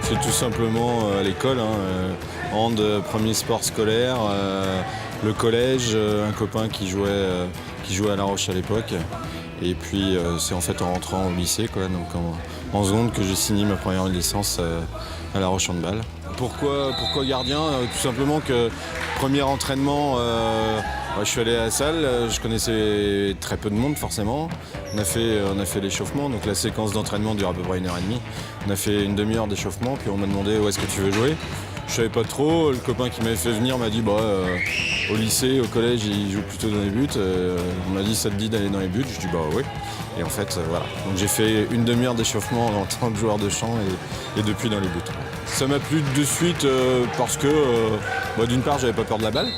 C'est tout simplement à l'école, hand, premier sport scolaire, le collège, un copain qui jouait à La Roche à l'époque. Et puis c'est en fait en rentrant au lycée, donc en seconde, que j'ai signé ma première licence à La Roche Handball. Pourquoi gardien? Tout simplement que premier entraînement, je suis allé à la salle, je connaissais très peu de monde forcément. On a fait l'échauffement, donc la séquence d'entraînement dure à peu près 1h30. On a fait une demi-heure d'échauffement, puis on m'a demandé où est-ce que tu veux jouer. Je savais pas trop, le copain qui m'avait fait venir m'a dit au lycée, au collège, il joue plutôt dans les buts. On m'a dit ça te dit d'aller dans les buts, je dis oui. Et en fait voilà. Donc j'ai fait une demi-heure d'échauffement en tant que joueur de champ et depuis dans les buts. Ça m'a plu de suite parce que d'une part j'avais pas peur de la balle.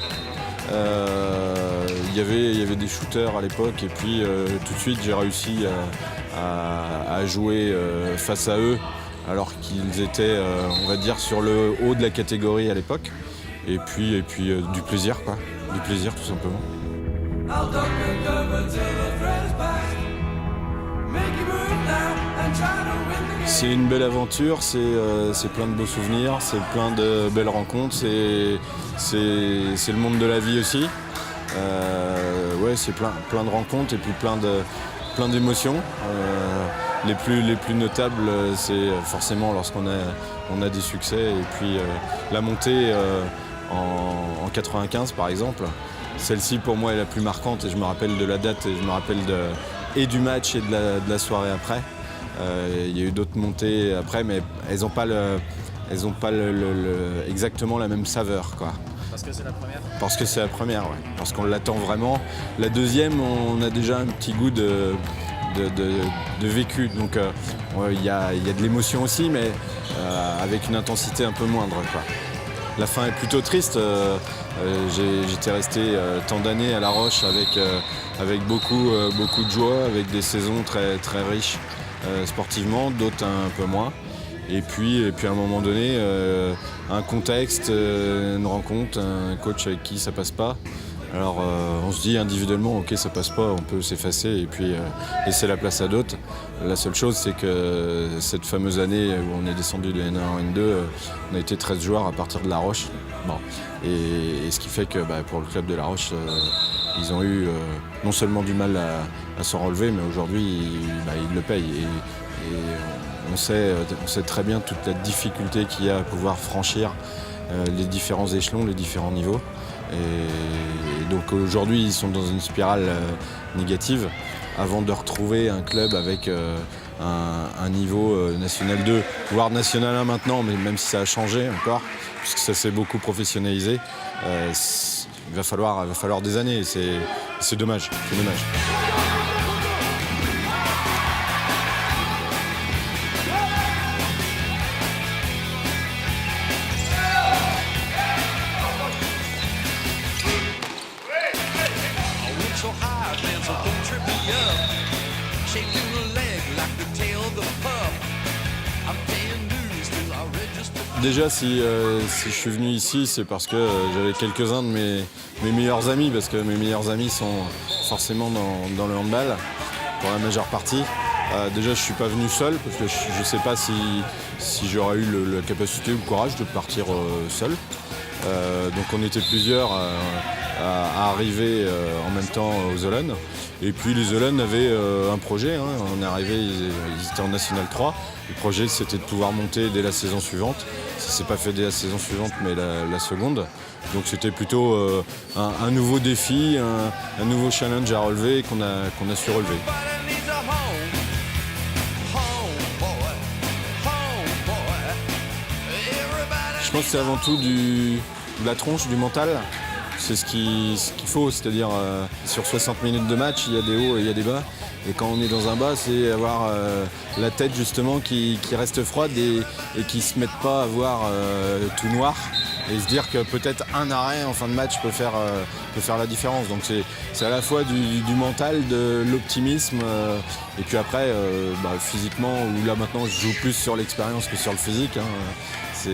Il y avait des shooters à l'époque et puis tout de suite j'ai réussi à jouer face à eux alors qu'ils étaient, on va dire, sur le haut de la catégorie à l'époque. Et puis du plaisir, du plaisir tout simplement. C'est une belle aventure, c'est plein de beaux souvenirs, c'est plein de belles rencontres, c'est le monde de la vie aussi. C'est plein de rencontres et puis plein d'émotions. Les plus notables, c'est forcément lorsqu'on a des succès et puis la montée en 95 par exemple. Celle-ci pour moi est la plus marquante et je me rappelle de la date et je me rappelle et du match et de la soirée après. Il y a eu d'autres montées après, mais elles n'ont pas exactement la même saveur, Parce que c'est la première? Parce que c'est la première, ouais. Parce qu'on l'attend vraiment. La deuxième, on a déjà un petit goût de vécu. Donc il y a de l'émotion aussi, mais avec une intensité un peu moindre, La fin est plutôt triste. J'étais resté tant d'années à La Roche avec beaucoup de joie, avec des saisons très, très riches sportivement, d'autres un peu moins. Et puis à un moment donné, un contexte, une rencontre, un coach avec qui ça passe pas. Alors on se dit individuellement, ok, ça passe pas, on peut s'effacer et puis laisser la place à d'autres. La seule chose, c'est que cette fameuse année où on est descendu de N1 en N2, on a été 13 joueurs à partir de La Roche. Et ce qui fait que pour le club de La Roche, ils ont eu non seulement du mal à s'en relever, mais aujourd'hui, ils le payent. Et on sait très bien toute la difficulté qu'il y a à pouvoir franchir les différents échelons, les différents niveaux. Et donc aujourd'hui, ils sont dans une spirale négative avant de retrouver un club avec un niveau national 2, voire national 1 maintenant, mais même si ça a changé encore, puisque ça s'est beaucoup professionnalisé, il va falloir des années. C'est dommage. Déjà, si je suis venu ici, c'est parce que j'avais quelques-uns de mes meilleurs amis, parce que mes meilleurs amis sont forcément dans le handball, pour la majeure partie. Déjà, je ne suis pas venu seul, parce que je ne sais pas si j'aurais eu la capacité ou le courage de partir seul. Donc on était plusieurs à arriver en même temps aux Zollen. Et puis les Zollen avaient un projet, on est arrivé, ils étaient en National 3. Le projet, c'était de pouvoir monter dès la saison suivante. Ça ne s'est pas fait dès la saison suivante, mais la seconde. Donc c'était plutôt un nouveau défi, un nouveau challenge à relever qu'on a su relever. Je pense que c'est avant tout de la tronche, du mental. C'est ce qu'il faut, c'est-à-dire sur 60 minutes de match, il y a des hauts et il y a des bas. Et quand on est dans un bas, c'est avoir la tête justement qui reste froide et qui ne se mette pas à voir tout noir. Et se dire que peut-être un arrêt en fin de match peut faire la différence. Donc c'est à la fois du mental, de l'optimisme. Et puis après, physiquement, où là maintenant je joue plus sur l'expérience que sur le physique. C'est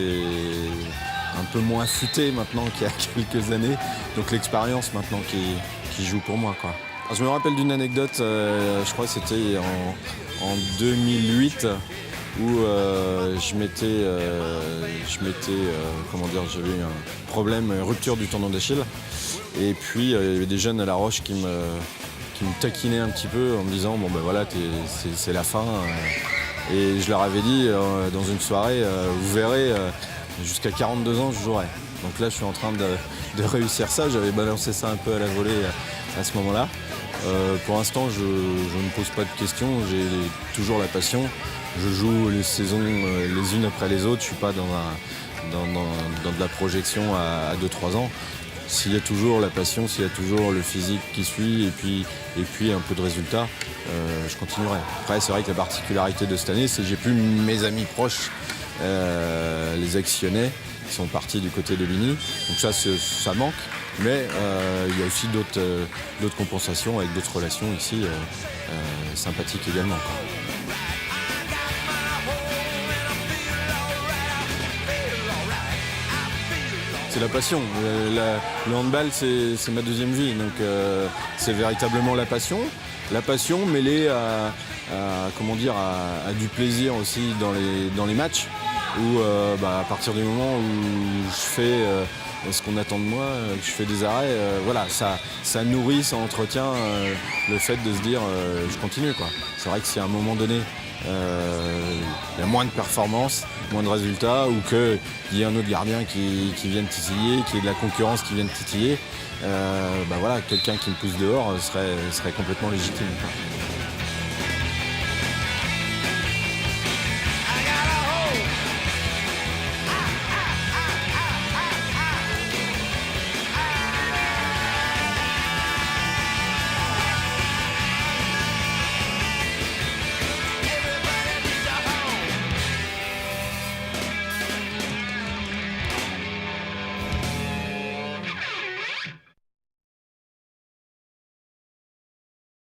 un peu moins affûté maintenant qu'il y a quelques années. Donc l'expérience maintenant qui joue pour moi, Alors, je me rappelle d'une anecdote, je crois que c'était en 2008. où j'avais eu un problème, une rupture du tendon d'Achille. Et puis il y avait des jeunes à La Roche qui me taquinaient un petit peu en me disant bon ben voilà, c'est la fin. Et je leur avais dit dans une soirée, vous verrez, jusqu'à 42 ans je jouerai. Donc là je suis en train de réussir ça, j'avais balancé ça un peu à la volée à ce moment-là. Pour l'instant je ne me pose pas de questions, j'ai toujours la passion. Je joue les saisons les unes après les autres, je ne suis pas dans de la projection à 2-3 ans. S'il y a toujours la passion, s'il y a toujours le physique qui suit et puis un peu de résultats, je continuerai. Après, c'est vrai que la particularité de cette année, c'est que j'ai plus mes amis proches, les actionnés, qui sont partis du côté de Ligny. Donc ça manque, mais il y a aussi d'autres compensations avec d'autres relations ici sympathiques également, quoi. C'est la passion. Le handball, c'est ma deuxième vie. Donc, c'est véritablement la passion. La passion mêlée à du plaisir aussi dans les matchs. Où, à partir du moment où je fais ce qu'on attend de moi, que je fais des arrêts, ça nourrit, ça entretient le fait de se dire je continue, quoi. C'est vrai que si à un moment donné, il y a moins de performances, moins de résultats, ou qu'il y ait un autre gardien qui vienne titiller, qu'il y ait de la concurrence qui vienne titiller, quelqu'un qui me pousse dehors serait complètement légitime, quoi.